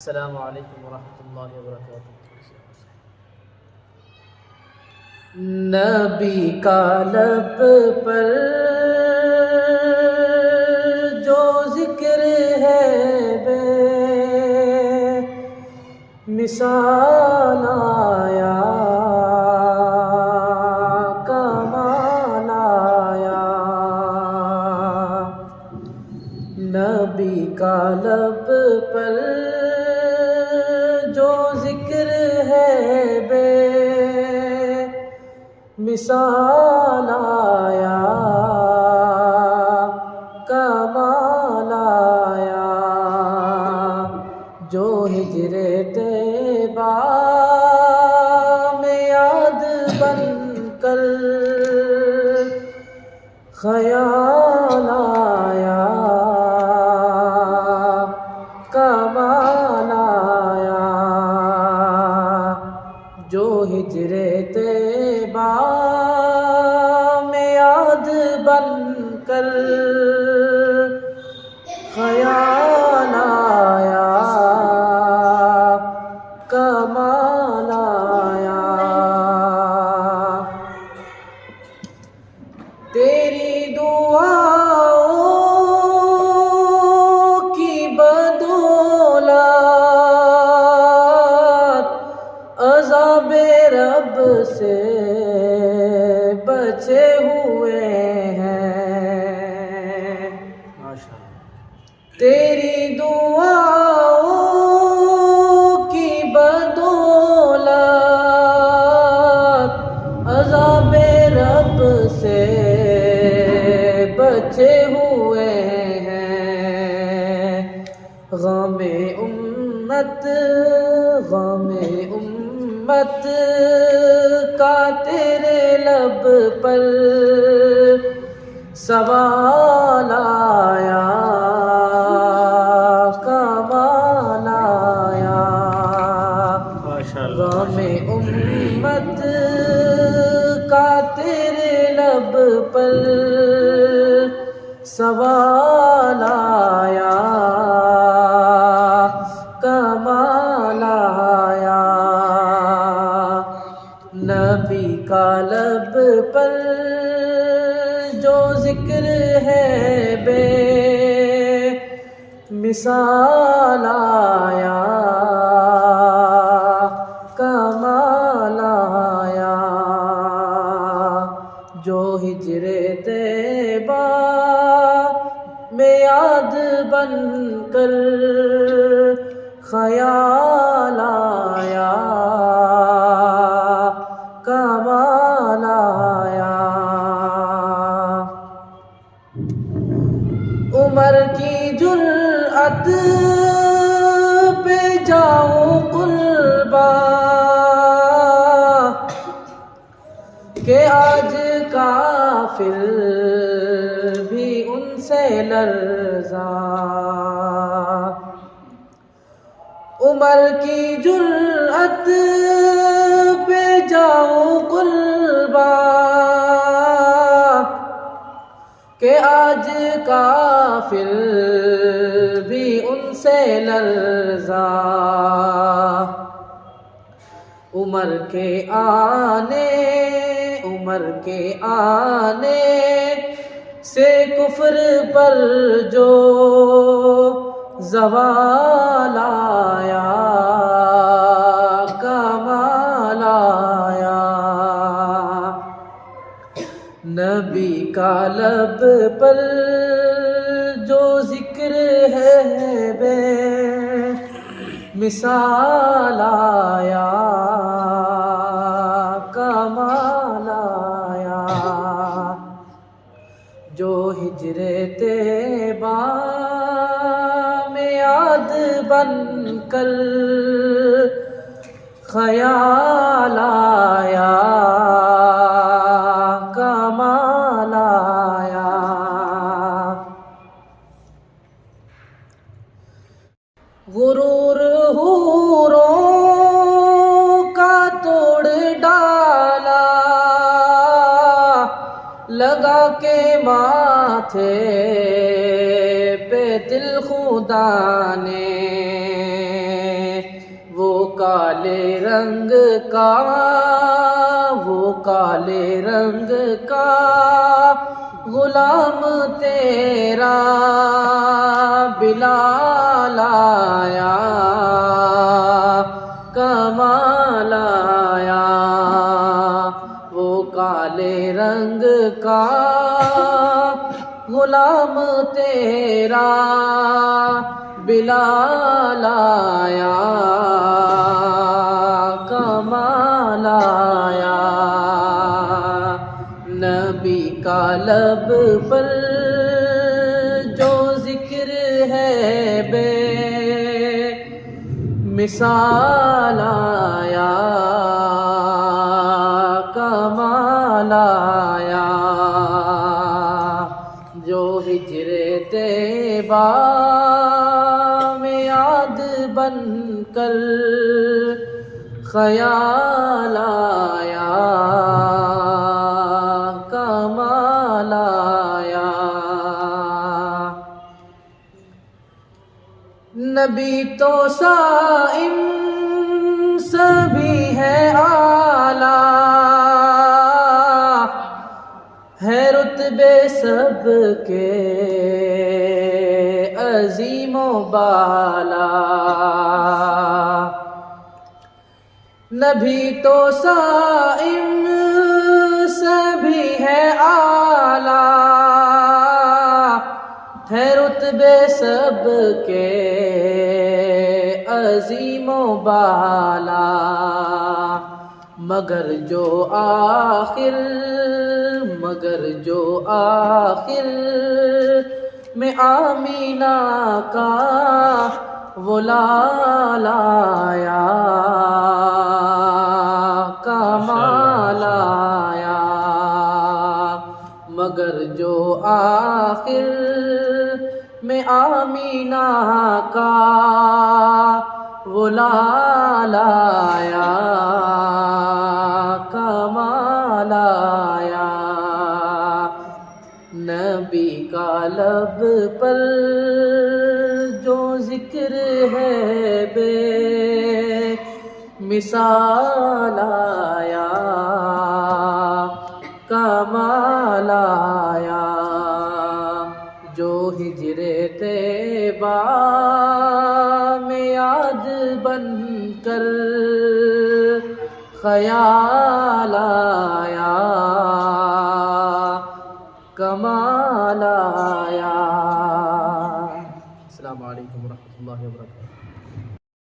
السلام علیکم ورحمۃ اللہ وبرکاتہ۔ نبی کا لب پر جو ذکر ہے بے مثال آیا، کمال آیا۔ نبی کا لب پر جو ذکر ہے بے مثال آیا، کمال آیا۔ جو ہجر طیبہ میں یاد بن کر خیال آیا، کمال آیا۔ جو ہجر طیبہ میں یاد بن کر خیال آیا، کمال آیا۔ تیری دعاؤں کی بدولت عذاب رب سے بچے ہوئے ہیں۔ تیری دعاؤں کی بدولت عذاب رب سے بچے ہوئے ہیں۔ غم امت کا تیرے لب پر سوال آیا، کمال آیا۔ غم امت کا تیرے لب پر سوال آیا، کمال آیا۔ نبی کا لب پر جو ذکر ہے بے مثال آیا، کمال آیا۔ جو ہجر طیبہ میں یاد بن کر خیال آیا، کمال آیا۔ عمر کی جرأت پہ جاؤں قرباں کہ آج کافر بھی ان سے لرزاں۔ عمر کی جرأت پہ جاؤں قرباں کہ آج کافر بھی ان سے لرزاں۔ عمر کے آنے سے کفر پر جو زوال آیا، کمال آیا۔ نبی کا لب پر جو ذکر ہے بے مثال آیا، کمال آیا۔ جو ہجر طیبہ میں یاد بن کر خیال آیا، کمال آیا۔ غرور حوروں کا توڑ ڈالا، لگا کے ماتھے پہ دل خدا نے، کالے رنگ کا، وہ کالے رنگ کا غلام تیرا بلال آیا، کمال آیا، وہ کالے رنگ کا غلام تیرا بلال آیا، کمال آیا۔ نبی کا لب پر جو ذکر ہے بے مثال آیا، کمال آیا، جو ہجر طیبہ میں یاد بن کر خیال آیا، کمال آیا۔ نبی تو صائم سبھی ہے اعلیٰ، ہے رتبے سب کے عظیم و بالا۔ نبی تو صائم سبھی ہے اعلیٰ، ہے رتبے سب کے عظیم و بالا، مگر جو آخر میں آمینہ کا وہ لال آیا، کمال آیا، مگر جو آخر میں آمینہ کا وہ لال آیا، کمال آیا۔ نبی کا لب پر جو ذکر ہے بے مثال آیا، کمال آیا، جو ہجر طیبہ میں یاد بن کر خیال آیا۔